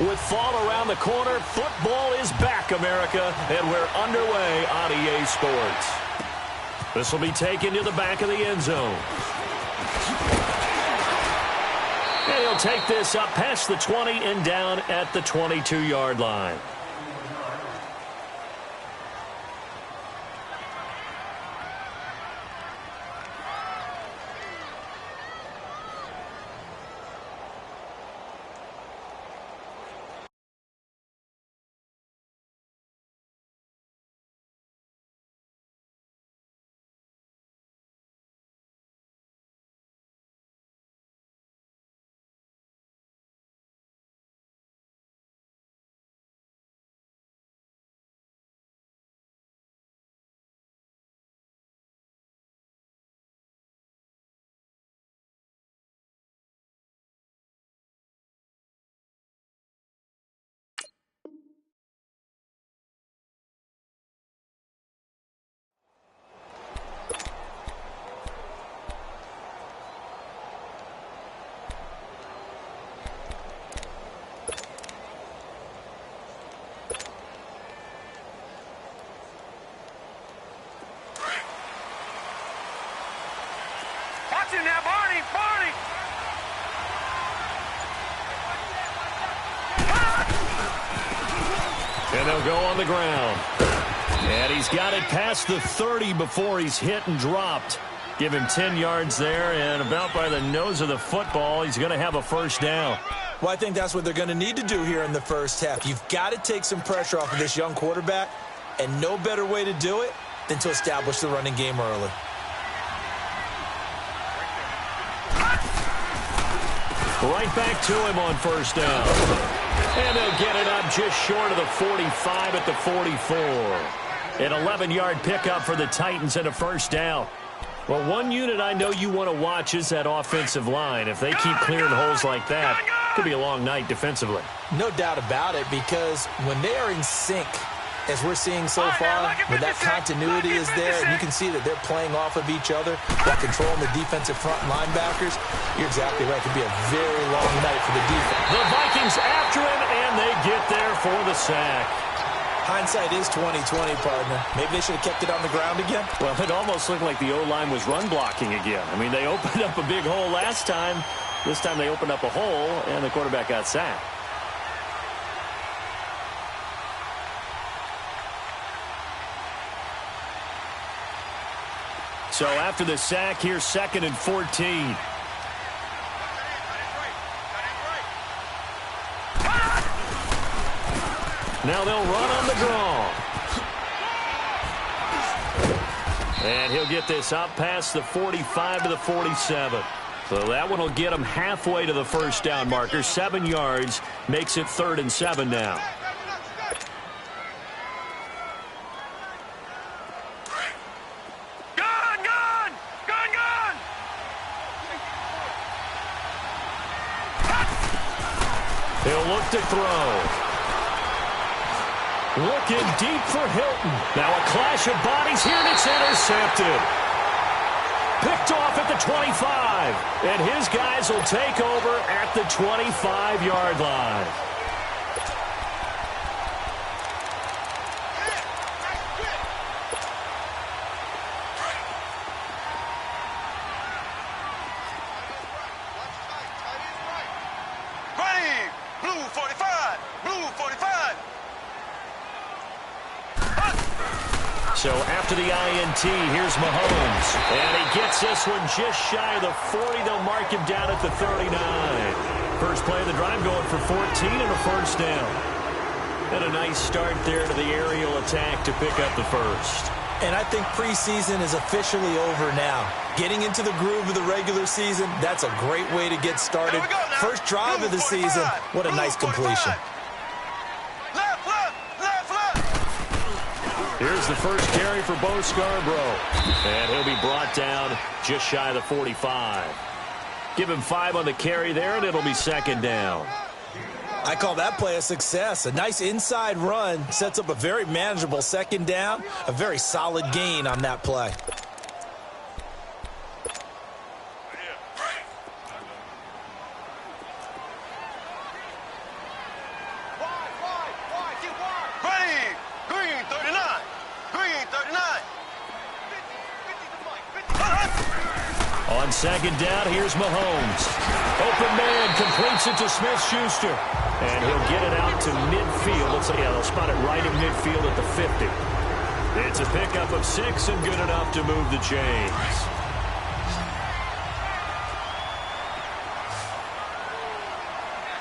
With fall around the corner, football is back, America, and we're underway on EA Sports. This will be taken to the back of the end zone. And he'll take this up past the 20 and down at the 22-yard line. Now, Barney! And they'll go on the ground. And he's got it past the 30 before he's hit and dropped. Give him 10 yards there, and about by the nose of the football, he's going to have a first down. Well, I think that's what they're going to need to do here in the first half. You've got to take some pressure off of this young quarterback, and no better way to do it than to establish the running game early. Right back to him on first down. And they'll get it up just short of the 45 at the 44. An 11-yard pickup for the Titans and a first down. Well, one unit I know you want to watch is that offensive line. If they keep clearing holes like that, it could be a long night defensively. No doubt about it, because when they are in sync, as we're seeing so far, where that continuity is there, and you can see that they're playing off of each other while controlling the defensive front linebackers, you're exactly right. It could be a very long night for the defense. The Vikings after him, and they get there for the sack. Hindsight is 20/20, partner. Maybe they should have kept it on the ground again. Well, it almost looked like the O-line was run blocking again. I mean, they opened up a big hole last time. This time they opened up a hole, and the quarterback got sacked. So after the sack, here's 2nd and 14. Now they'll run on the draw. And he'll get this up past the 45 to the 47. So that one will get him halfway to the first down marker. 7 yards makes it 3rd and 7 now. He'll look to throw. Looking deep for Hilton. Now a clash of bodies here, and it's intercepted. Picked off at the 25. And his guys will take over at the 25-yard line. So after the INT, here's Mahomes. And he gets this one just shy of the 40. They'll mark him down at the 39. First play of the drive going for 14 and a first down. And a nice start there to the aerial attack to pick up the first. And I think preseason is officially over now. Getting into the groove of the regular season, that's a great way to get started. First drive of the season, what a nice completion. Here's the first carry for Bo Scarborough. And he'll be brought down just shy of the 45. Give him 5 on the carry there, and it'll be 2nd down. I call that play a success. A nice inside run sets up a very manageable 2nd down. A very solid gain on that play. On second down, here's Mahomes. Open man, completes it to Smith-Schuster. And he'll get it out to midfield. Looks like they'll spot it right in midfield at the 50. It's a pickup of 6 and good enough to move the chains.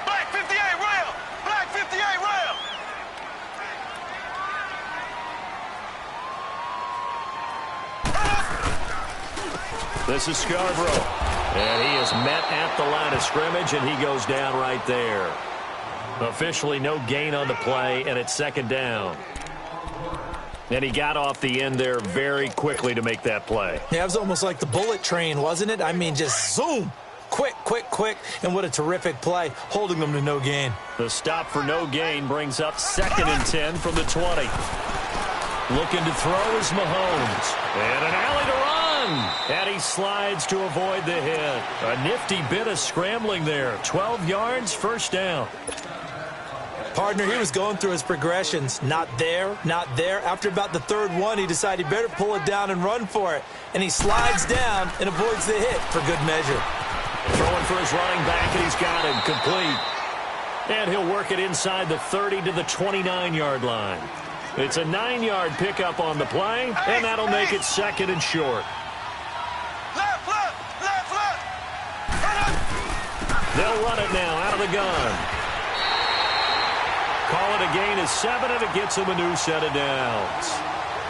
Black 58 rail! Black 58 rail! This is Scarborough. And he is met at the line of scrimmage, and he goes down right there. Officially no gain on the play, and it's second down. And he got off the end there very quickly to make that play. Yeah, it was almost like the bullet train, wasn't it? I mean, just zoom. Quick, quick, quick. And what a terrific play, holding them to no gain. The stop for no gain brings up 2nd and 10 from the 20. Looking to throw is Mahomes. And an alley to run. And he slides to avoid the hit. A nifty bit of scrambling there. 12 yards, first down. Partner, he was going through his progressions. Not there, not there. After about the 3rd one, he decided he better pull it down and run for it. And he slides down and avoids the hit for good measure. Throwing for his running back, and he's got him complete. And he'll work it inside the 30 to the 29-yard line. It's a 9-yard pickup on the play, and that'll make it 2nd and short. Left, left, left, left! They'll run it now out of the gun. Call it a gain of 7, and it gets him a new set of downs.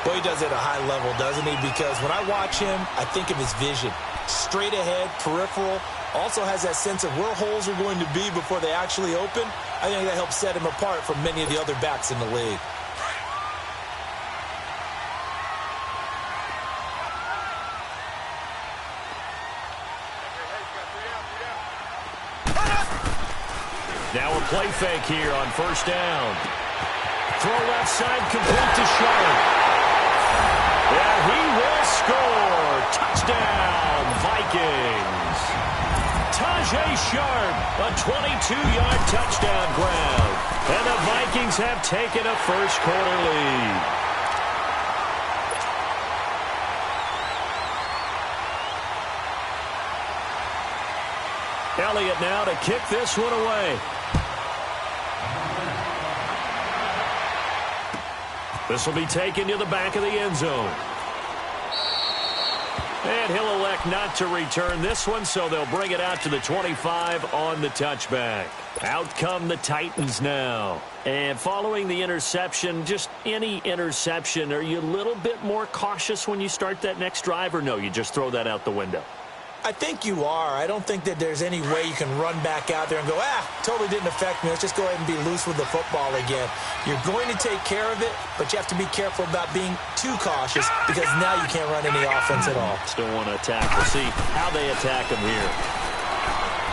Boy, he does it at a high level, doesn't he? Because when I watch him, I think of his vision. Straight ahead, peripheral, also has that sense of where holes are going to be before they actually open. I think that helps set him apart from many of the other backs in the league. Now a play fake here on first down. Throw left side, complete to Sharp. And he will score. Touchdown, Vikings. Tajay Sharp, a 22-yard touchdown grab. And the Vikings have taken a first-quarter lead. Elliott now to kick this one away. This will be taken to the back of the end zone. And he'll elect not to return this one, so they'll bring it out to the 25 on the touchback. Out come the Titans now. And following the interception, just any interception, are you a little bit more cautious when you start that next drive, or no, you just throw that out the window? I think you are. I don't think that there's any way you can run back out there and go, totally didn't affect me. Let's just go ahead and be loose with the football again. You're going to take care of it, but you have to be careful about being too cautious because now you can't run any offense at all. Still want to attack. We'll see how they attack him here.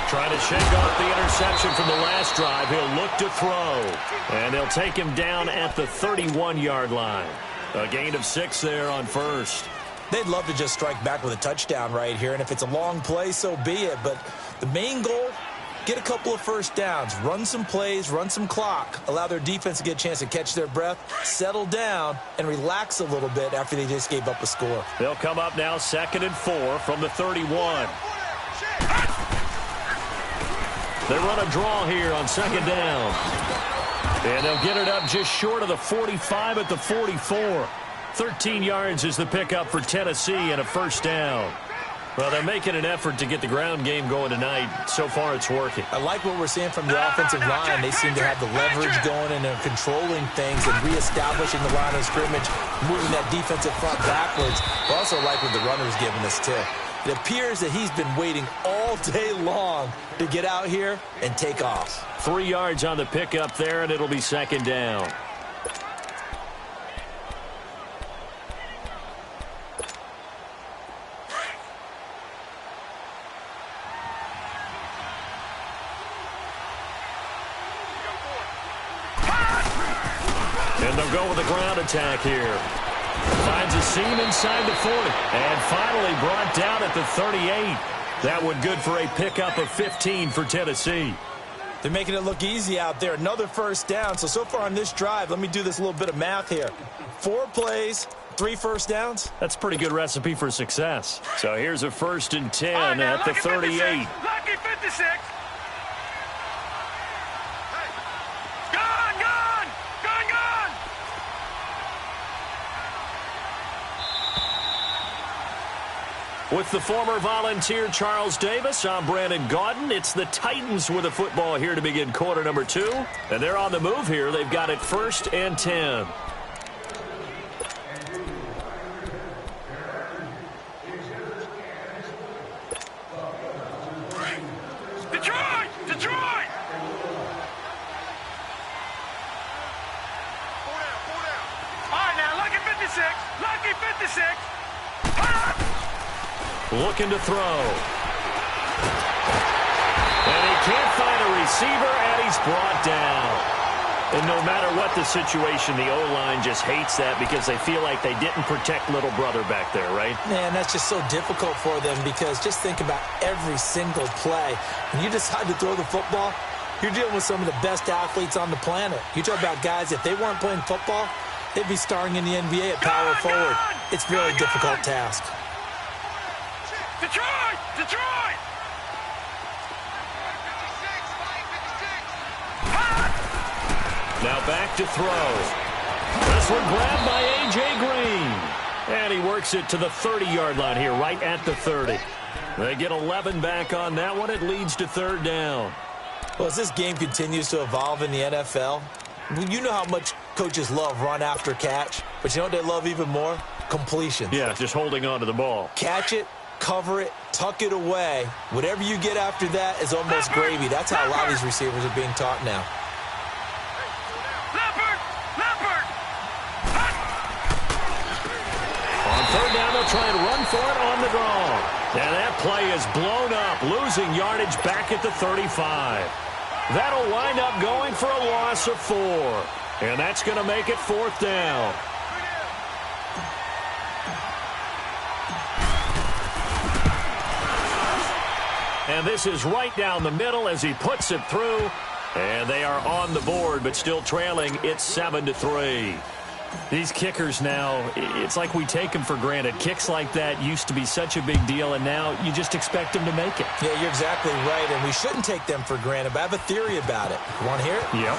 Trying to shake off the interception from the last drive. He'll look to throw. And they'll take him down at the 31-yard line. A gain of 6 there on first. They'd love to just strike back with a touchdown right here, and if it's a long play, so be it. But the main goal, get a couple of first downs, run some plays, run some clock, allow their defense to get a chance to catch their breath, settle down, and relax a little bit after they just gave up a score. They'll come up now 2nd and 4 from the 31. They run a draw here on 2nd down. And they'll get it up just short of the 45 at the 44. 13 yards is the pickup for Tennessee and a first down. Well, they're making an effort to get the ground game going tonight. So far, it's working. I like what we're seeing from the offensive line. They seem to have the leverage going and they're controlling things and reestablishing the line of scrimmage, moving that defensive front backwards. I also like what the runner's giving us, too. It appears that he's been waiting all day long to get out here and take off. 3 yards on the pickup there, and it'll be 2nd down. And they'll go with a ground attack here. Finds a seam inside the 40. And finally brought down at the 38. That one good for a pickup of 15 for Tennessee. They're making it look easy out there. Another first down. So far on this drive, let me do this little bit of math here. 4 plays, 3 first downs. That's a pretty good recipe for success. So here's a 1st and 10 at the 38. Lucky 56. Gone. With the former Volunteer Charles Davis, I'm Brandon Gaudin. It's the Titans with the football here to begin quarter number 2. And they're on the move here. They've got it 1st and 10. Detroit! All right, now, lucky 56. Looking to throw. And he can't find a receiver, and he's brought down. And no matter what the situation, the O-line just hates that because they feel like they didn't protect little brother back there, right? Man, that's just so difficult for them because just think about every single play. When you decide to throw the football, you're dealing with some of the best athletes on the planet. You talk about guys, if they weren't playing football, they'd be starring in the NBA at power forward. It's a very difficult task. Detroit! Now back to throw. This one grabbed by A.J. Green. And he works it to the 30-yard line here, right at the 30. They get 11 back on that one. It leads to 3rd down. Well, as this game continues to evolve in the NFL, you know how much coaches love run after catch, but you know what they love even more? Completion. Yeah, just holding on to the ball. Catch it, cover it, tuck it away. Whatever you get after that is almost gravy. That's how a lot of these receivers are being taught now. On 3rd down, they'll try and run for it on the draw. And that play is blown up, losing yardage back at the 35. That'll wind up going for a loss of 4. And that's going to make it 4th down. And this is right down the middle as he puts it through. And they are on the board, but still trailing. It's 7-3. These kickers now, it's like we take them for granted. Kicks like that used to be such a big deal, and now you just expect them to make it. Yeah, you're exactly right, and we shouldn't take them for granted, but I have a theory about it. You want to hear it? Yep.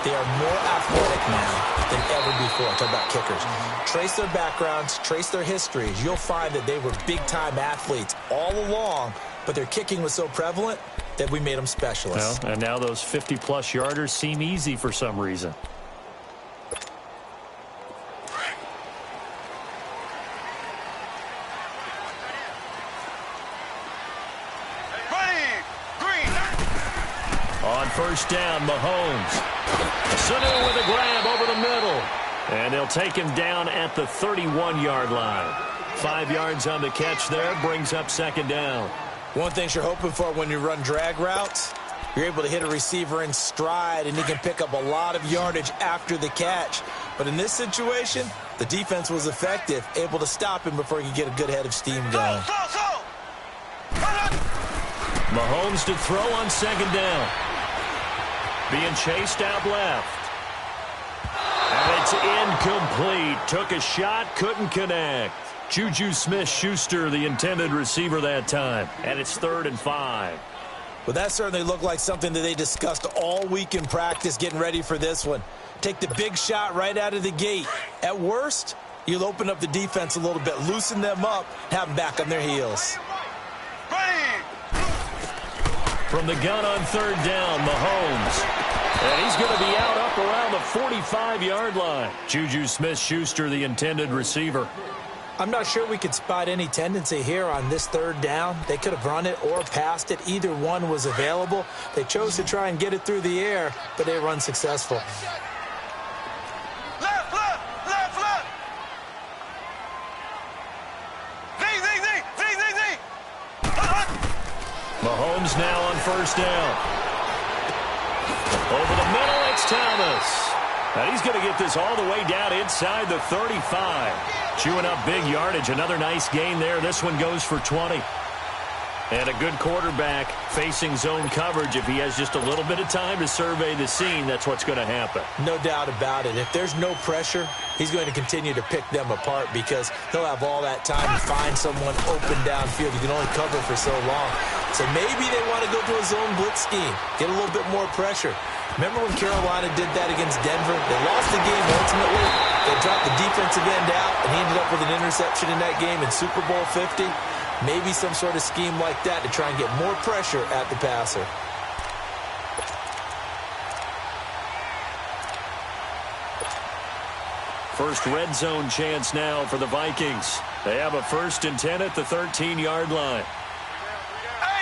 They are more athletic now than ever before. Talk about kickers. Trace their backgrounds, trace their histories. You'll find that they were big-time athletes all along, but their kicking was so prevalent that we made them specialists. Well, and now those 50-plus yarders seem easy for some reason. On 1st down, Mahomes. Sanu with a grab over the middle. And they'll take him down at the 31-yard line. 5 yards on the catch there, brings up 2nd down. One thing you're hoping for when you run drag routes, you're able to hit a receiver in stride, and he can pick up a lot of yardage after the catch. But in this situation, the defense was effective, able to stop him before he could get a good head of steam going. Mahomes to throw on 2nd down. Being chased out left. And it's incomplete. Took a shot, couldn't connect. Juju Smith-Schuster, the intended receiver that time. And it's 3rd and 5. Well, that certainly looked like something that they discussed all week in practice getting ready for this one. Take the big shot right out of the gate. At worst, you'll open up the defense a little bit, loosen them up, have them back on their heels. From the gun on 3rd down, Mahomes. And he's going to be out up around the 45-yard line. Juju Smith-Schuster, the intended receiver. I'm not sure we could spot any tendency here on this 3rd down. They could have run it or passed it. Either one was available. They chose to try and get it through the air, but they were unsuccessful. Left. Mahomes now on 1st down. Over the middle, it's Thomas. And he's going to get this all the way down inside the 35. Chewing up big yardage. Another nice gain there. This one goes for 20. And a good quarterback facing zone coverage. If he has just a little bit of time to survey the scene, that's what's going to happen. No doubt about it. If there's no pressure, he's going to continue to pick them apart because he'll have all that time to find someone open downfield. You can only cover for so long. So maybe they want to go to a zone blitz scheme, get a little bit more pressure. Remember when Carolina did that against Denver? They lost the game ultimately. They dropped the defensive end out, and he ended up with an interception in that game in Super Bowl 50. Maybe some sort of scheme like that to try and get more pressure at the passer. First red zone chance now for the Vikings. They have a 1st and 10 at the 13-yard line.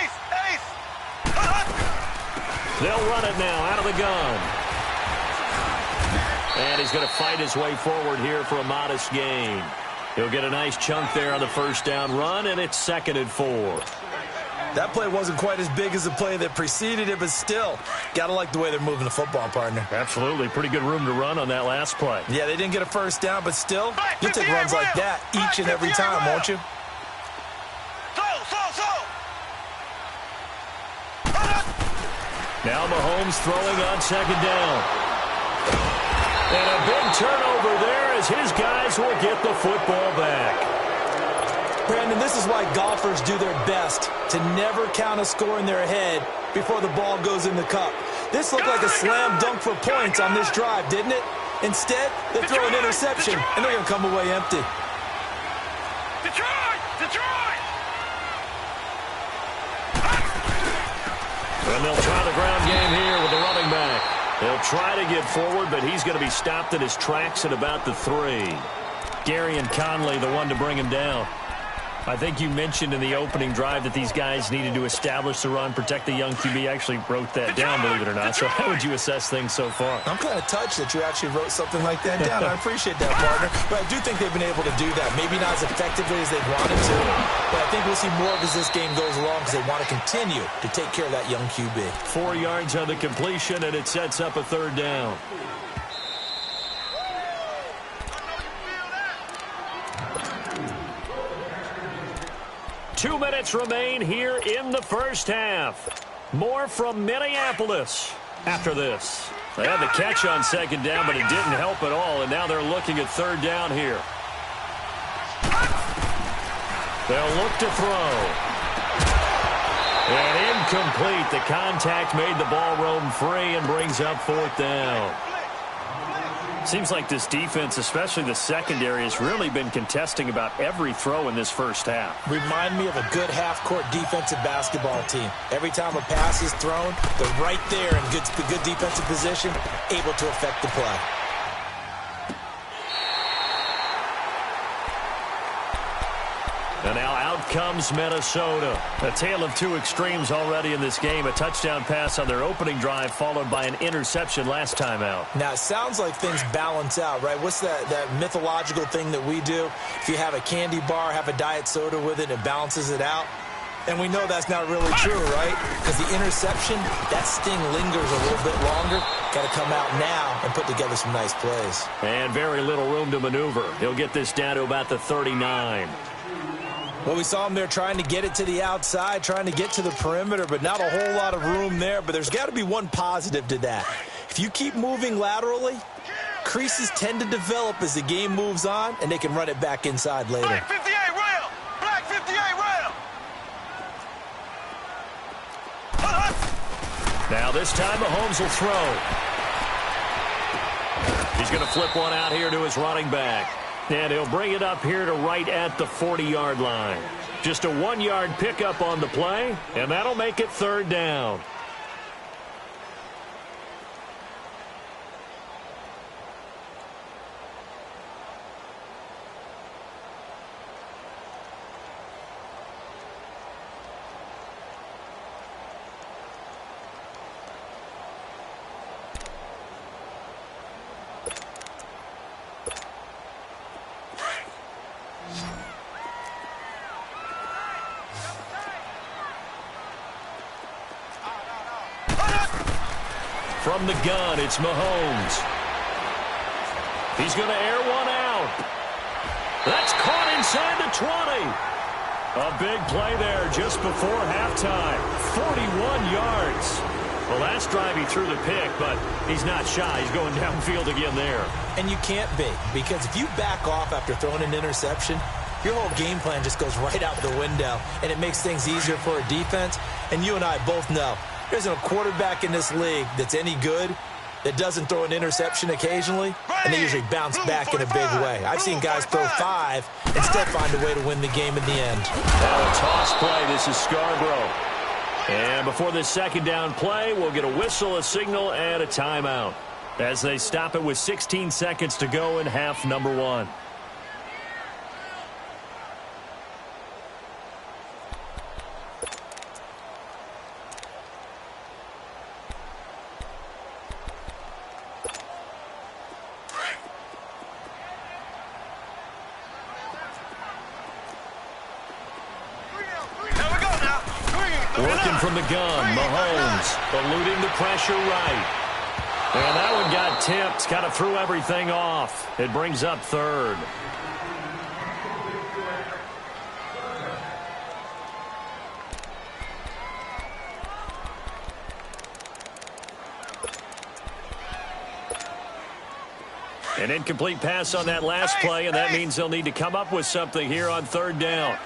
Ace! Ace! They'll run it now out of the gun. And he's going to fight his way forward here for a modest gain. He'll get a nice chunk there on the first down run, and it's 2nd and 4. That play wasn't quite as big as the play that preceded it, but still, got to like the way they're moving the football, partner. Absolutely. Pretty good room to run on that last play. Yeah, they didn't get a first down, but still, you'll take runs like that each and every time, won't you? Now Mahomes throwing on 2nd down. And a big turnover there as his guys will get the football back. Brandon, this is why golfers do their best to never count a score in their head before the ball goes in the cup. This looked like a slam dunk for points on this drive, didn't it? Instead, they throw an interception, and they're going to come away empty. Detroit! Detroit! And they'll try the ground game here with the running back. They'll try to get forward, but he's going to be stopped in his tracks at about the 3. Gary and Conley, the one to bring him down. I think you mentioned in the opening drive that these guys needed to establish the run, protect the young QB. I actually wrote that down, believe it or not. So how would you assess things so far? I'm kind of touched that you actually wrote something like that down. I appreciate that, partner. But I do think they've been able to do that. Maybe not as effectively as they wanted to, but I think we'll see more as this game goes along because they want to continue to take care of that young QB. 4 yards on the completion, and it sets up a 3rd down. Two minutes remain here in the first half. More from Minneapolis after this. They had the catch on 2nd down, but it didn't help at all, and now they're looking at 3rd down here. They'll look to throw. And incomplete. The contact made the ball roam free and brings up 4th down. Seems like this defense, especially the secondary, has really been contesting about every throw in this first half. Remind me of a good half-court defensive basketball team. Every time a pass is thrown, they're right there in good defensive position, able to affect the play. And now out comes Minnesota. A tale of two extremes already in this game. A touchdown pass on their opening drive followed by an interception last time out. Now, it sounds like things balance out, right? What's that mythological thing that we do? If you have a candy bar, have a diet soda with it, it balances it out. And we know that's not really true, right? Because the interception, that sting lingers a little bit longer. Got to come out now and put together some nice plays. And very little room to maneuver. He'll get this down to about the 39. Well, we saw him there trying to get it to the outside, trying to get to the perimeter, but not a whole lot of room there. But there's got to be one positive to that. If you keep moving laterally, creases tend to develop as the game moves on, and they can run it back inside later. Black 58 rail! Black 58 rail! Now this time Mahomes will throw. He's going to flip one out here to his running back. And he'll bring it up here to right at the 40-yard line. Just a 1-yard pickup on the play, and that'll make it 3rd down. From the gun, it's Mahomes. He's going to air one out. That's caught inside the 20. A big play there just before halftime. 41 yards. Well, last drive he threw the pick, but he's not shy. He's going downfield again there. And you can't be, because if you back off after throwing an interception, your whole game plan just goes right out the window, and it makes things easier for a defense. And you and I both know there isn't a quarterback in this league that's any good that doesn't throw an interception occasionally, and they usually bounce back in a big way. I've seen guys throw 5 and still find a way to win the game in the end. Now a toss play. This is Scarborough. And before this second down play, we'll get a whistle, a signal, and a timeout as they stop it with 16 seconds to go in half number 1. Working from the gun, Mahomes eluding the pressure right. And that one got tipped, kind of threw everything off. It brings up third. An incomplete pass on that last play, and that means they'll need to come up with something here on third down.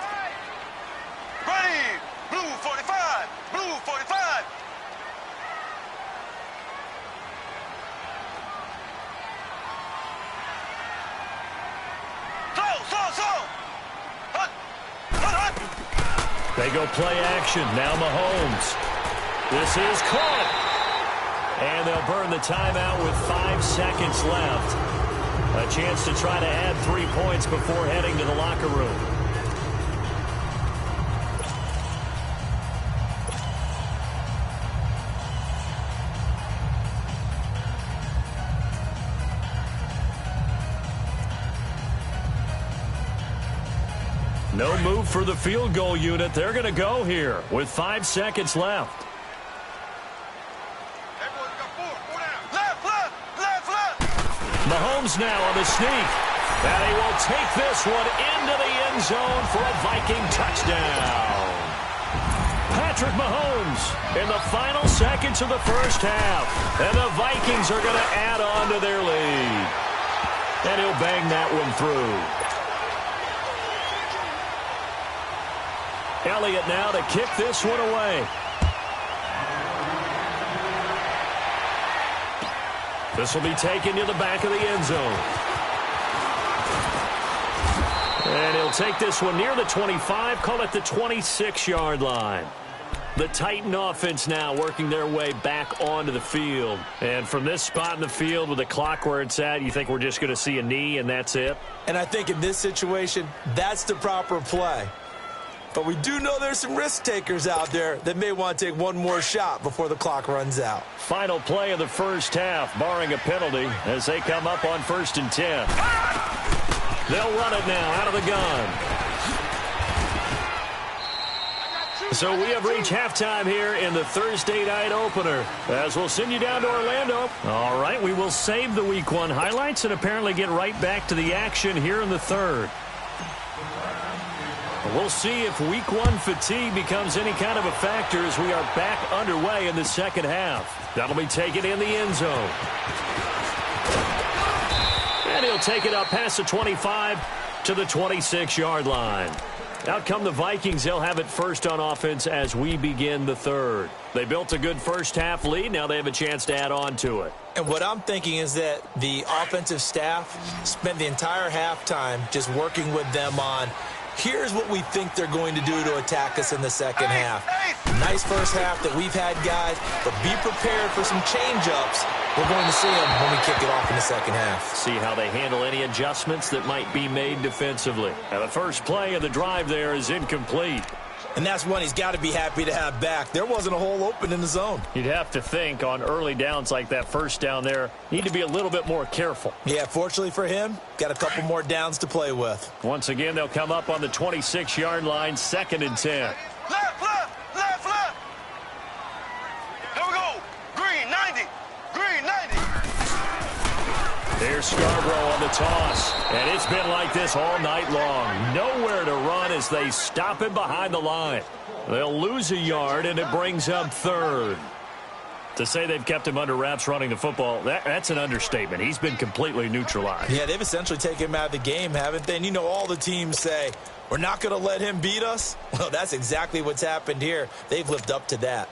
They go play action. Now Mahomes. This is caught. And they'll burn the timeout with 5 seconds left. A chance to try to add 3 points before heading to the locker room. No move for the field goal unit. They're going to go here with 5 seconds left. Mahomes now on the sneak. And he will take this one into the end zone for a Viking touchdown. Patrick Mahomes in the final seconds of the first half. And the Vikings are going to add on to their lead. And he'll bang that one through. Elliott now to kick this one away. This will be taken to the back of the end zone. And he'll take this one near the 25, call it the 26-yard line. The Titan offense now working their way back onto the field. And from this spot in the field with the clock where it's at, you think we're just going to see a knee and that's it? And I think in this situation, that's the proper play. But we do know there's some risk takers out there that may want to take one more shot before the clock runs out. Final play of the first half, barring a penalty, as they come up on 1st and 10. They'll run it now out of the gun. So we have reached halftime here in the Thursday night opener, as we'll send you down to Orlando. All right, we will save the Week 1 highlights and apparently get right back to the action here in the third. We'll see if Week 1 fatigue becomes any kind of a factor as we are back underway in the second half. That'll be taken in the end zone. And he'll take it up past the 25 to the 26-yard line. Out come the Vikings. They'll have it first on offense as we begin the third. They built a good first half lead. Now they have a chance to add on to it. And what I'm thinking is that the offensive staff spent the entire halftime just working with them on, here's what we think they're going to do to attack us in the second half. Nice first half that we've had, guys, but be prepared for some change-ups. We're going to see them when we kick it off in the second half. See how they handle any adjustments that might be made defensively. Now the first play of the drive there is incomplete. And that's one he's got to be happy to have back. There wasn't a hole open in the zone. You'd have to think on early downs like that first down there, need to be a little bit more careful. Yeah, fortunately for him, got a couple more downs to play with. Once again, they'll come up on the 26-yard line, 2nd and 10. Left, left, left, left. Here we go. Green, 90. Green, 90. Here's Scarborough on the toss. And it's been like this all night long. Nowhere to run as they stop him behind the line. They'll lose a yard, and it brings up third. To say they've kept him under wraps running the football, that's an understatement. He's been completely neutralized. Yeah, they've essentially taken him out of the game, haven't they? And you know all the teams say, we're not going to let him beat us. Well, that's exactly what's happened here. They've lived up to that.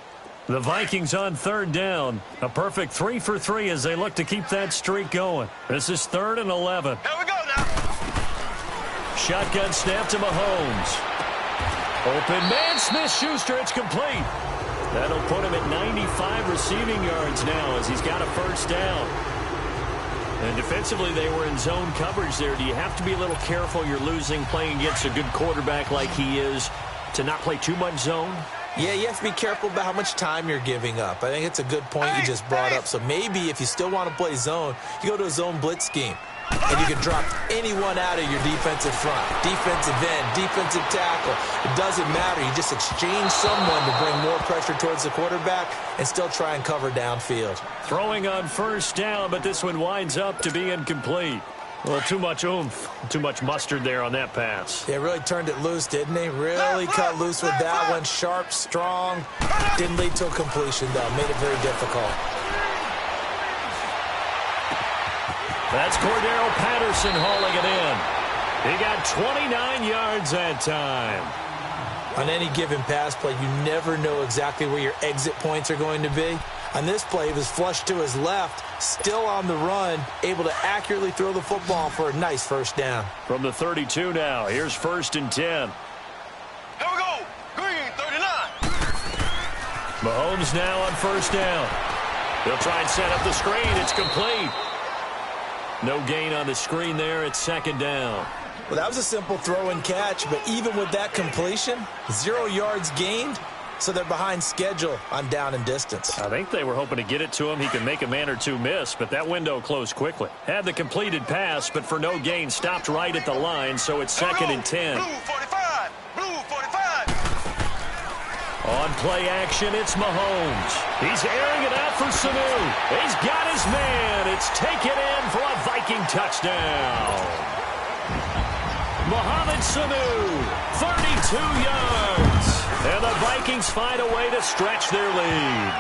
The Vikings on third down. A perfect 3 for 3 as they look to keep that streak going. This is 3rd and 11. Here we go now. Shotgun snap to Mahomes. Open man, Smith-Schuster, it's complete. That'll put him at 95 receiving yards now as he's got a first down. And defensively, they were in zone coverage there. Do you have to be a little careful you're losing playing against a good quarterback like he is to not play too much zone? Yeah, you have to be careful about how much time you're giving up. I think it's a good point you just brought up. So maybe if you still want to play zone, you go to a zone blitz scheme. And you can drop anyone out of your defensive front. Defensive end, defensive tackle. It doesn't matter. You just exchange someone to bring more pressure towards the quarterback and still try and cover downfield. Throwing on first down, but this one winds up to be incomplete. Well, too much oomph, too much mustard there on that pass. They really turned it loose, didn't they? Really cut loose with that one. Sharp, strong. Didn't lead to a completion, though. Made it very difficult. That's Cordero Patterson hauling it in. He got 29 yards that time. On any given pass play, you never know exactly where your exit points are going to be. On this play, he was flushed to his left, still on the run, able to accurately throw the football for a nice first down. From the 32 now, here's 1st and 10. Here we go. Green, 39. Mahomes now on first down. He'll try and set up the screen. It's complete. No gain on the screen there. It's 2nd down. Well, that was a simple throw and catch, but even with that completion, 0 yards gained. So they're behind schedule on down and distance. I think they were hoping to get it to him. He could make a man or two miss, but that window closed quickly. Had the completed pass, but for no gain, stopped right at the line, so it's 2nd and 10. Blue 45. Blue 45. On play action, it's Mahomes. He's airing it out for Sanu. He's got his man. It's taken in for a Viking touchdown. Mohamed Sanu, 32 yards. And the Vikings find a way to stretch their lead.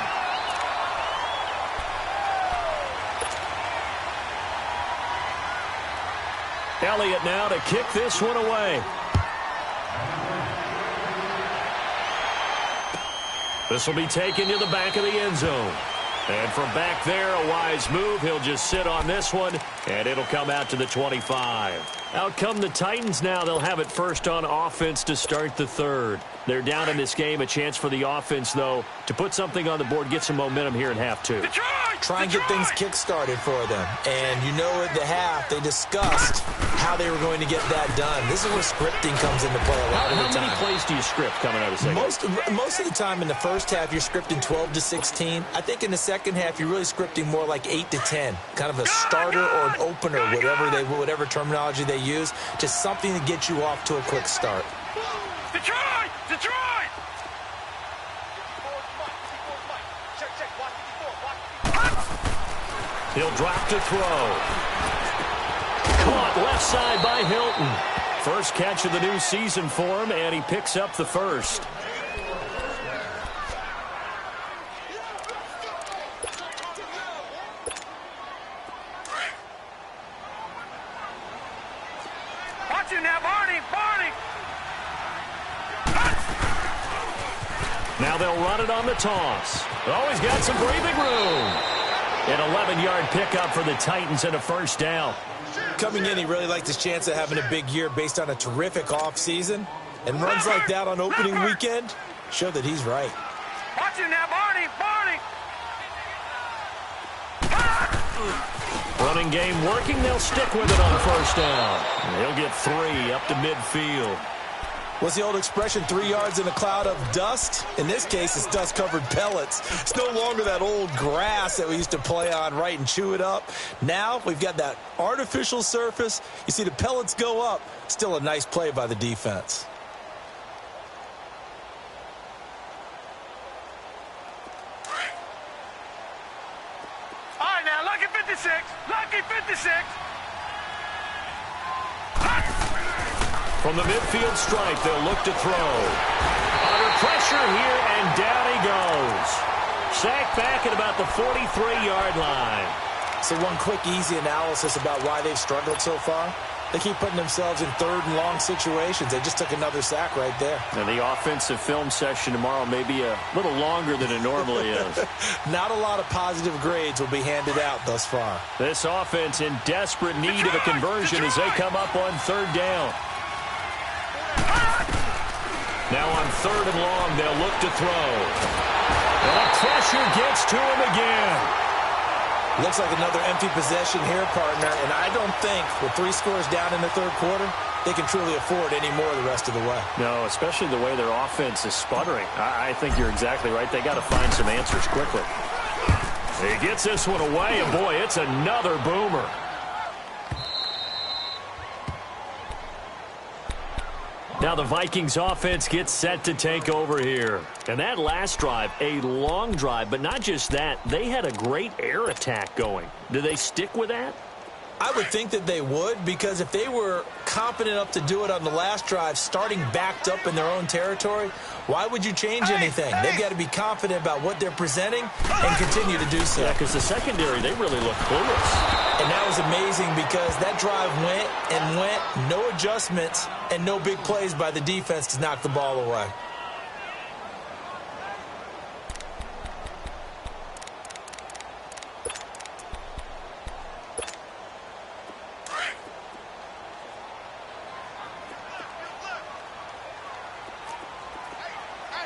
Elliott now to kick this one away. This will be taken to the back of the end zone. And from back there, a wise move. He'll just sit on this one, and it'll come out to the 25. Out come the Titans now. They'll have it first on offense to start the third. They're down in this game. A chance for the offense, though, to put something on the board, get some momentum here in half two. Try and get things kick-started for them. And you know at the half, they discussed how they were going to get that done. This is where scripting comes into play a lot of the time. How many plays do you script coming out of second? Most of the time in the first half, you're scripting 12 to 16. I think in the second half, you're really scripting more like 8 to 10. Kind of a starter or an opener, whatever terminology they use. Just something to get you off to a quick start. Detroit! Detroit! He'll drop to throw. Caught left side by Hilton. First catch of the new season for him, and he picks up the first. Watch him now, Barney! Barney! Now they'll run it on the toss. Always got some breathing room. An 11-yard pickup for the Titans and a first down. Coming in, he really liked his chance of having a big year based on a terrific offseason. And runs like that on opening weekend show that he's right. Watch him now, Barney! Barney! Running game working. They'll stick with it on first down. He'll get 3 up to midfield. What's the old expression, 3 yards in a cloud of dust? In this case, it's dust-covered pellets. It's no longer that old grass that we used to play on, right, and chew it up. Now we've got that artificial surface. You see the pellets go up. Still a nice play by the defense. All right, now, look Lucky 56. Lucky 56. From the midfield stripe, they'll look to throw. Under pressure here, and down he goes. Sacked back at about the 43-yard line. So one quick, easy analysis about why they've struggled so far. They keep putting themselves in third and long situations. They just took another sack right there. And the offensive film session tomorrow may be a little longer than it normally is. Not a lot of positive grades will be handed out thus far. This offense in desperate need of a conversion as they come up on third down. Now on third and long, they'll look to throw. And the pressure gets to him again. Looks like another empty possession here, partner, and I don't think with 3 scores down in the third quarter, they can truly afford any more the rest of the way. No, especially the way their offense is sputtering. I think you're exactly right. They got to find some answers quickly. He gets this one away, and boy, it's another boomer. Now the Vikings offense gets set to take over here. And that last drive, a long drive, but not just that, they had a great air attack going. Do they stick with that? I would think that they would, because if they were competent enough to do it on the last drive, starting backed up in their own territory, why would you change anything? They've got to be confident about what they're presenting and continue to do so. Yeah, because the secondary, they really look clueless. And that was amazing because that drive went and went, no adjustments, and no big plays by the defense to knock the ball away.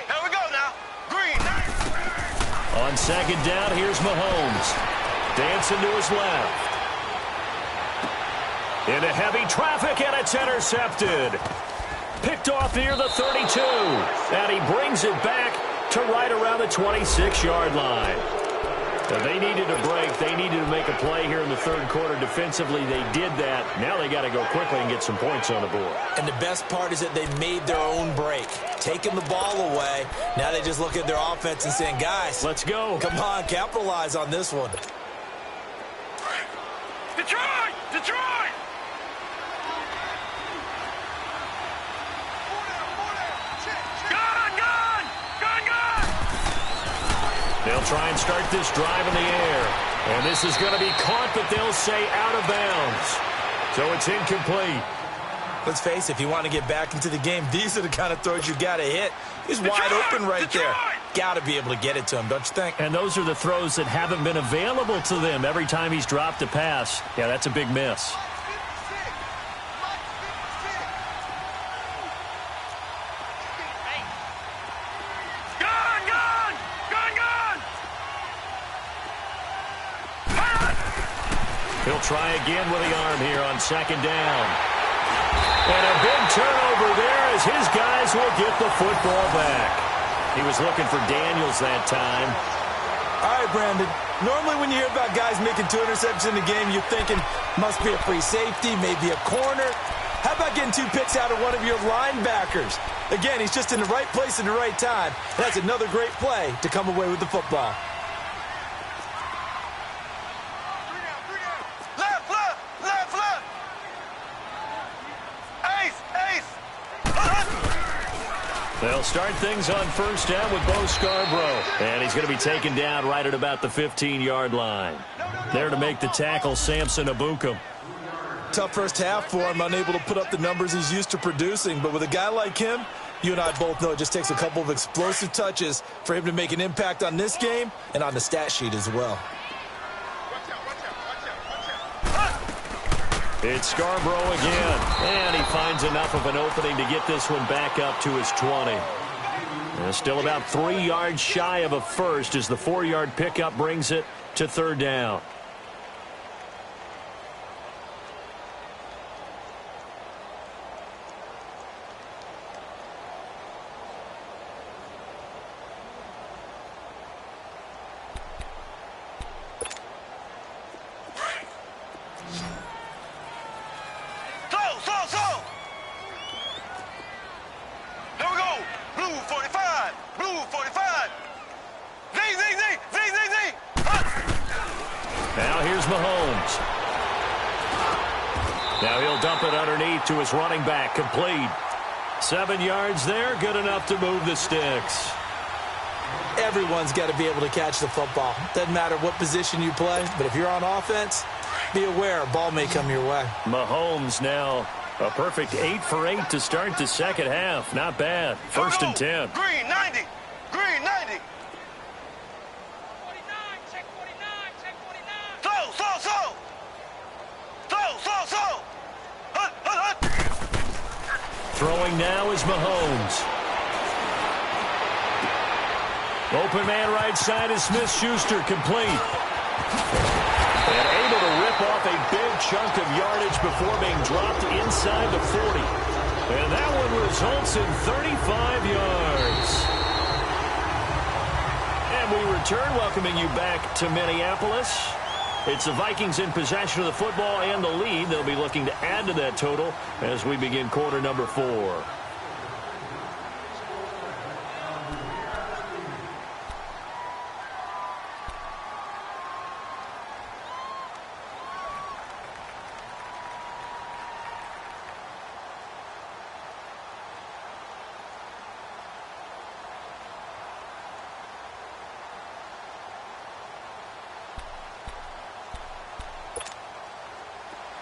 Here we go now. Green. On second down, here's Mahomes. Dancing to his left. Into heavy traffic, and it's intercepted. Picked off near the 32. And he brings it back to right around the 26-yard line. So they needed a break. They needed to make a play here in the third quarter. Defensively, they did that. Now they got to go quickly and get some points on the board. And the best part is that they made their own break, taking the ball away. Now they just look at their offense and saying, guys, let's go. Come on, capitalize on this one. Detroit! Detroit! They'll try and start this drive in the air. And this is going to be caught, but they'll say out of bounds. So it's incomplete. Let's face it, if you want to get back into the game, these are the kind of throws you got to hit. He's wide open right there. Got to be able to get it to him, don't you think? And those are the throws that haven't been available to them every time he's dropped a pass. Yeah, that's a big miss. He'll try again with the arm here on second down. And a big turnover there as his guys will get the football back. He was looking for Daniels that time. All right, Brandon. Normally when you hear about guys making 2 interceptions in the game, you're thinking must be a free safety, maybe a corner. How about getting 2 picks out of one of your linebackers? Again, he's just in the right place at the right time. That's another great play to come away with the football. They'll start things on first down with Bo Scarborough. And he's going to be taken down right at about the 15-yard line. There to make the tackle, Samson Abukum. Tough first half for him, unable to put up the numbers he's used to producing. But with a guy like him, you and I both know it just takes a couple of explosive touches for him to make an impact on this game and on the stat sheet as well. It's Scarborough again, and he finds enough of an opening to get this one back up to his 20. And still about 3 yards shy of a first as the 4-yard pickup brings it to third down. Now here's Mahomes. Now he'll dump it underneath to his running back. Complete. 7 yards there. Good enough to move the sticks. Everyone's got to be able to catch the football. Doesn't matter what position you play, but if you're on offense, be aware a ball may come your way. Mahomes now a perfect 8 for 8 to start the second half. Not bad. First and 10. Green 90. Green 90. Check 49, check 49. So. Throwing now is Mahomes. Open man right side is Smith-Schuster. Complete. And able to rip off a big chunk of yardage before being dropped inside the 40. And that one results in 35 yards. And we return, welcoming you back to Minneapolis. It's the Vikings in possession of the football and the lead. They'll be looking to add to that total as we begin quarter number 4.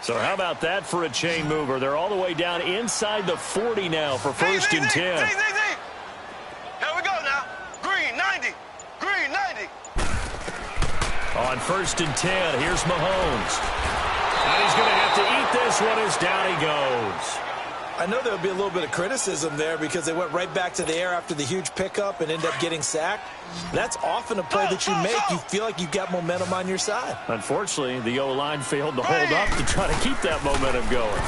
So how about that for a chain mover? They're all the way down inside the 40 now for first and 10. Here we go now. Green 90. Green 90. On first and 10, here's Mahomes. And he's going to have to eat this one as down he goes. I know there'll be a little bit of criticism there because they went right back to the air after the huge pickup and ended up getting sacked. That's often a play that you make. You feel like you've got momentum on your side. Unfortunately, the O-line failed to hold up to try to keep that momentum going.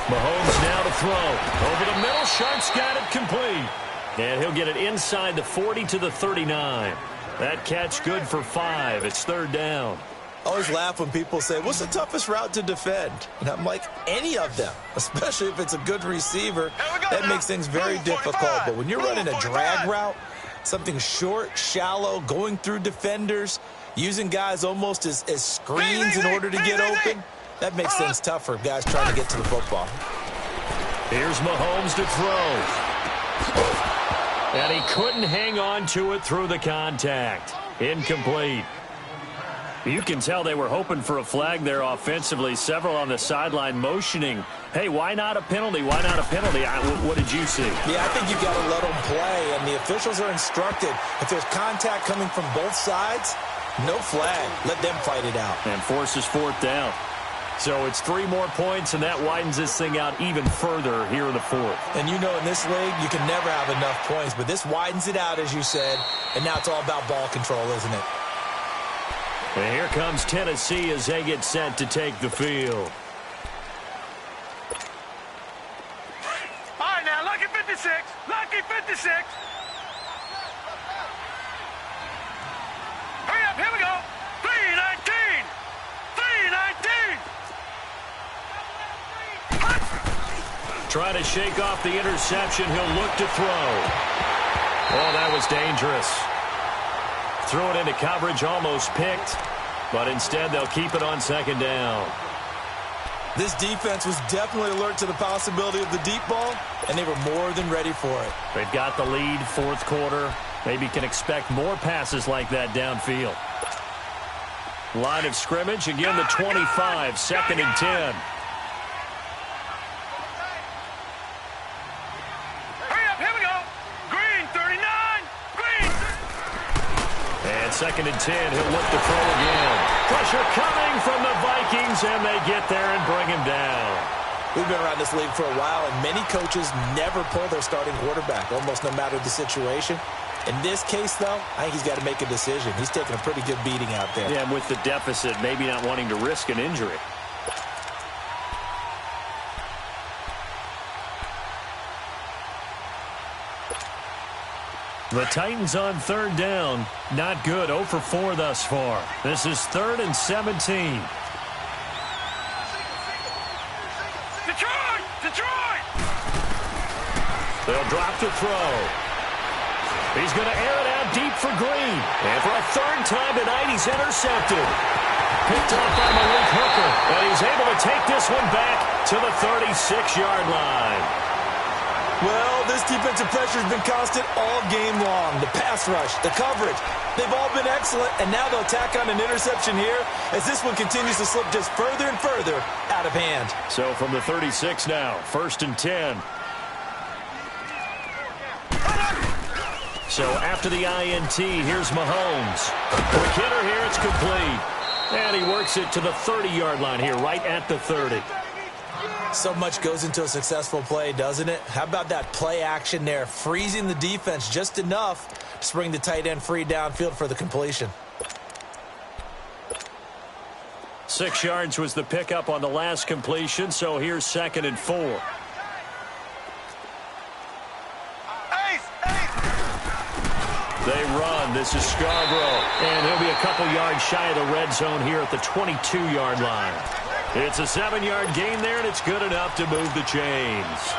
Mahomes now to throw. Over the middle, Sharp's got it complete. And he'll get it inside the 40 to the 39. That catch good for 5. It's third down. I always laugh when people say, what's the toughest route to defend? And I'm like, any of them, especially if it's a good receiver. That makes things very difficult. But when you're running a drag route, something short, shallow, going through defenders, using guys almost as screens in order to get open, that makes things tough for guys trying to get to the football. Here's Mahomes to throw. And he couldn't hang on to it through the contact. Incomplete. You can tell they were hoping for a flag there offensively. Several on the sideline motioning, hey, why not a penalty? Why not a penalty? What did you see? Yeah, I think you've got to let them play, and the officials are instructed. If there's contact coming from both sides, no flag. Let them fight it out. And forces fourth down. So it's 3 more points, and that widens this thing out even further here in the fourth. And you know in this league, you can never have enough points, but this widens it out, as you said, and now it's all about ball control, isn't it? And here comes Tennessee as they get set to take the field. All right, now, lucky 56. Lucky 56. Hurry up, here we go. 319. 319. Try to shake off the interception. He'll look to throw. Oh, that was dangerous. Threw it into coverage, almost picked, but instead they'll keep it on second down. This defense was definitely alert to the possibility of the deep ball, and they were more than ready for it. They've got the lead, fourth quarter. Maybe can expect more passes like that downfield. Line of scrimmage, again the 25, second and 10. Second and 10, he'll look to throw again. Pressure coming from the Vikings, and they get there and bring him down. We've been around this league for a while, and many coaches never pull their starting quarterback, almost no matter the situation. In this case, though, I think he's got to make a decision. He's taking a pretty good beating out there. Yeah, and with the deficit, maybe not wanting to risk an injury. The Titans on third down. Not good. 0 for 4 thus far. This is 3rd and 17. Detroit! Detroit! They'll drop to throw. He's going to air it out deep for Green. And for a third time tonight, he's intercepted. Picked off by Malik Hooker. And he's able to take this one back to the 36-yard line. Well, this defensive pressure has been constant all game long. The pass rush, the coverage, they've all been excellent, and now they'll tack on an interception here as this one continues to slip just further and further out of hand. So from the 36 now, 1st and 10. So after the INT, here's Mahomes. Quick hitter here, it's complete. And he works it to the 30-yard line here, right at the 30. So much goes into a successful play, doesn't it? How about that play action there, freezing the defense just enough to bring the tight end free downfield for the completion. 6 yards was the pickup on the last completion, so here's 2nd and 4. They run. This is Scarborough. And he'll be a couple yards shy of the red zone here at the 22-yard line. It's a 7-yard gain there, and it's good enough to move the chains.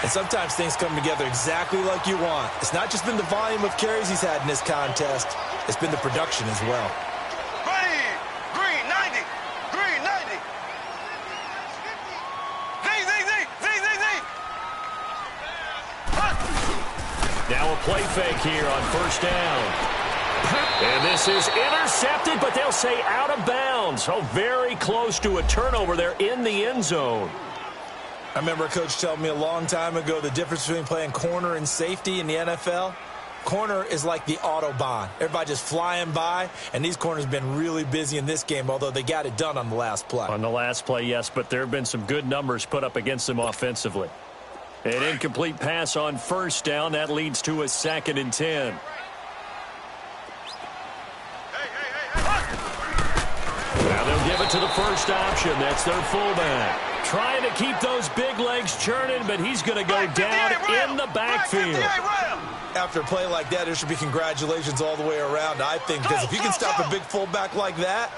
And sometimes things come together exactly like you want. It's not just been the volume of carries he's had in this contest. It's been the production as well. Ready. Green, 90. Green, 90. Z. Now a play fake here on 1st down. And this is intercepted, but they'll say out of bounds. Oh, very close to a turnover there in the end zone. I remember a coach telling me a long time ago the difference between playing corner and safety in the NFL. Corner is like the Autobahn. Everybody just flying by, and these corners have been really busy in this game, although they got it done on the last play. On the last play, yes, but there have been some good numbers put up against them offensively. An incomplete pass on 1st down. That leads to a 2nd and 10. Now they'll give it to the first option. That's their fullback. Trying to keep those big legs churning, but he's going to go down in the backfield. After a play like that, there should be congratulations all the way around, I think, because if you can stop a big fullback like that,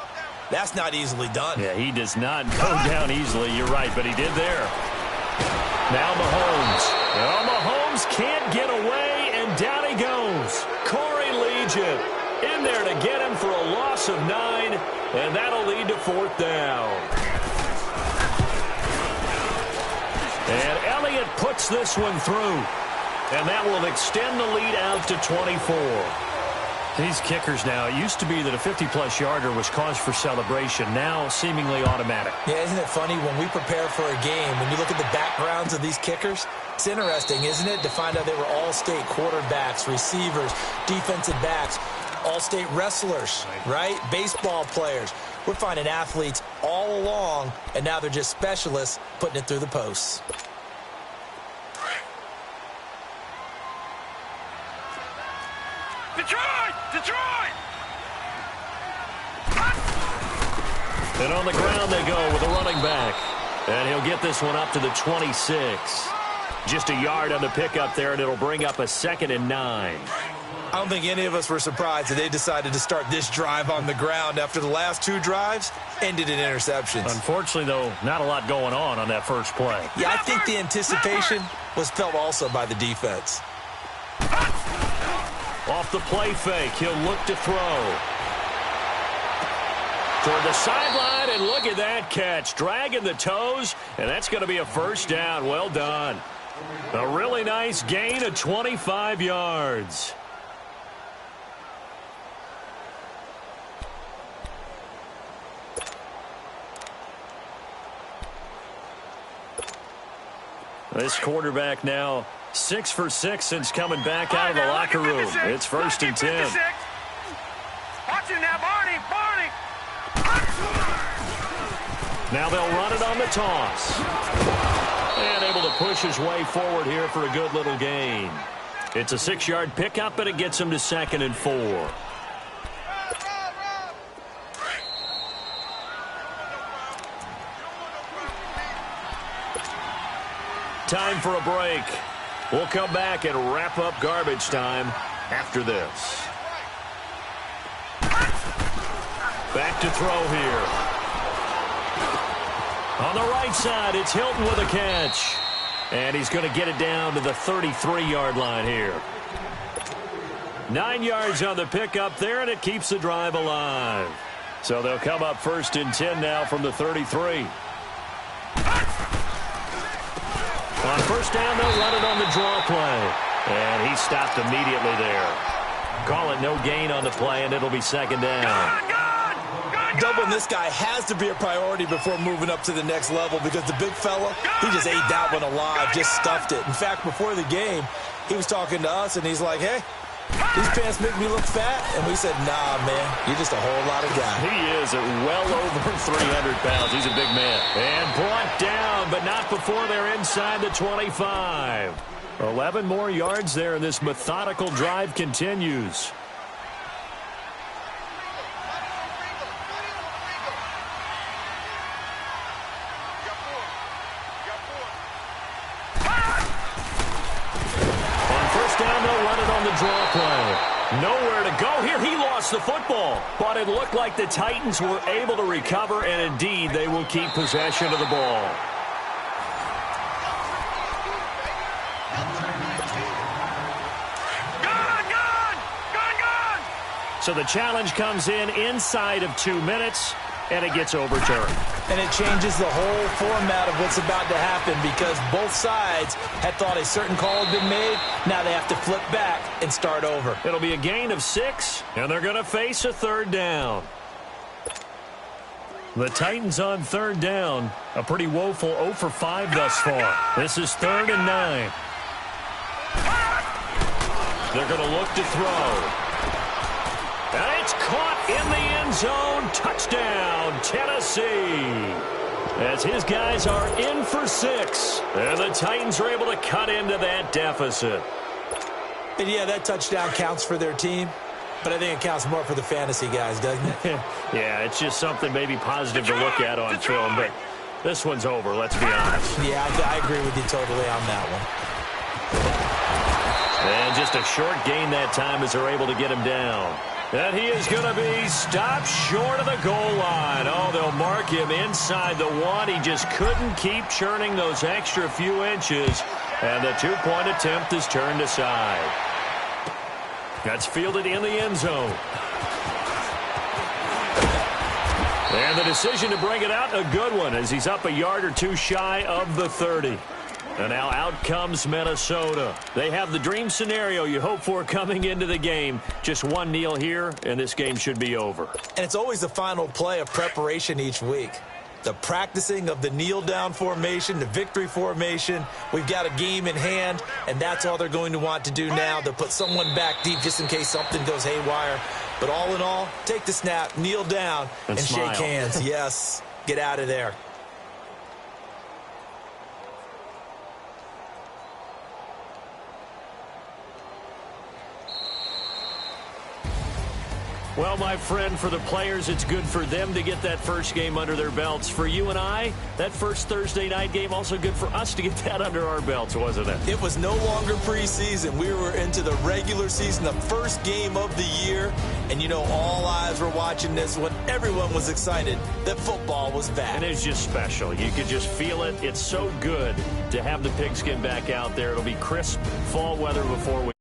that's not easily done. Yeah, he does not go down easily. You're right, but he did there. Now Mahomes. Well, Mahomes can't get away, and down he goes. Corey Legion in there to get him for a loss of 9, and that'll lead to 4th down. And Elliott puts this one through, and that will extend the lead out to 24. These kickers now, it used to be that a 50-plus yarder was cause for celebration, now seemingly automatic. Yeah, isn't it funny when we prepare for a game, when you look at the backgrounds of these kickers, it's interesting, isn't it, to find out they were all-state quarterbacks, receivers, defensive backs, all-state wrestlers, right? Baseball players. We're finding athletes all along, and now they're just specialists putting it through the posts. Detroit! And on the ground they go with a running back. And he'll get this one up to the 26. Just a yard on the pickup there, and it'll bring up a 2nd and 9. I don't think any of us were surprised that they decided to start this drive on the ground after the last 2 drives ended in interceptions. Unfortunately, though, not a lot going on that first play. Yeah, I think the anticipation was felt also by the defense. Off the play fake, he'll look to throw. Toward the sideline, and look at that catch. Dragging the toes, and that's going to be a 1st down. Well done. A really nice gain of 25 yards. This quarterback now 6 for 6 since coming back out of the locker room. It's 1st and 10. Watch it now, Barney. Now they'll run it on the toss. And able to push his way forward here for a good little gain. It's a 6-yard pickup, but it gets him to 2nd and 4. Time for a break. We'll come back and wrap up garbage time after this. Back to throw here. On the right side, it's Hilton with a catch. And he's going to get it down to the 33-yard line here. 9 yards on the pickup there, and it keeps the drive alive. So they'll come up 1st and 10 now from the 33. On 1st down, they'll run it on the draw play. And he stopped immediately there. Call it no gain on the play, and it'll be 2nd down. Doubling this guy has to be a priority before moving up to the next level because the big fella, he just ate that one alive, just stuffed it. In fact, before the game, he was talking to us, and he's like, hey, these pants make me look fat. And we said, nah, man, you're just a whole lot of guy. He is at well over 300 pounds. He's a big man. And brought down, but not before they're inside the 25. 11 more yards there, and this methodical drive continues. On 1st down, they'll run it on the draw play. Nowhere to go here. He lost the football. But it looked like the Titans were able to recover, and indeed they will keep possession of the ball. So the challenge comes in inside of 2 minutes, and it gets overturned. And it changes the whole format of what's about to happen because both sides had thought a certain call had been made. Now they have to flip back and start over. It'll be a gain of 6, and they're going to face a 3rd down. The Titans on 3rd down, a pretty woeful 0 for 5 thus far. This is 3rd and 9. They're going to look to throw. And it's caught in the end zone. Touchdown, Tennessee. As his guys are in for 6. And the Titans are able to cut into that deficit. And yeah, that touchdown counts for their team. But I think it counts more for the fantasy guys, doesn't it? Yeah, it's just something maybe positive to look at on film. But this one's over, let's be honest. Yeah, I agree with you totally on that one. And just a short gain that time as they're able to get him down. And he is going to be stopped short of the goal line. Oh, they'll mark him inside the 1. He just couldn't keep churning those extra few inches. And the 2-point attempt is turned aside. That's fielded in the end zone. And the decision to bring it out, a good one, as he's up a yard or 2 shy of the 30. And now out comes Minnesota. They have the dream scenario you hope for coming into the game. Just one kneel here, and this game should be over. And it's always the final play of preparation each week. The practicing of the kneel-down formation, the victory formation. We've got a game in hand, and that's all they're going to want to do now. They'll put someone back deep just in case something goes haywire. But all in all, take the snap, kneel down, and shake hands. Yes, get out of there. Well, my friend, for the players, it's good for them to get that first game under their belts. For you and I, that first Thursday night game, also good for us to get that under our belts, wasn't it? It was no longer preseason. We were into the regular season, the first game of the year. And, you know, all eyes were watching this when everyone was excited that football was back. And it's just special. You could just feel it. It's so good to have the pigskin back out there. It'll be crisp fall weather before we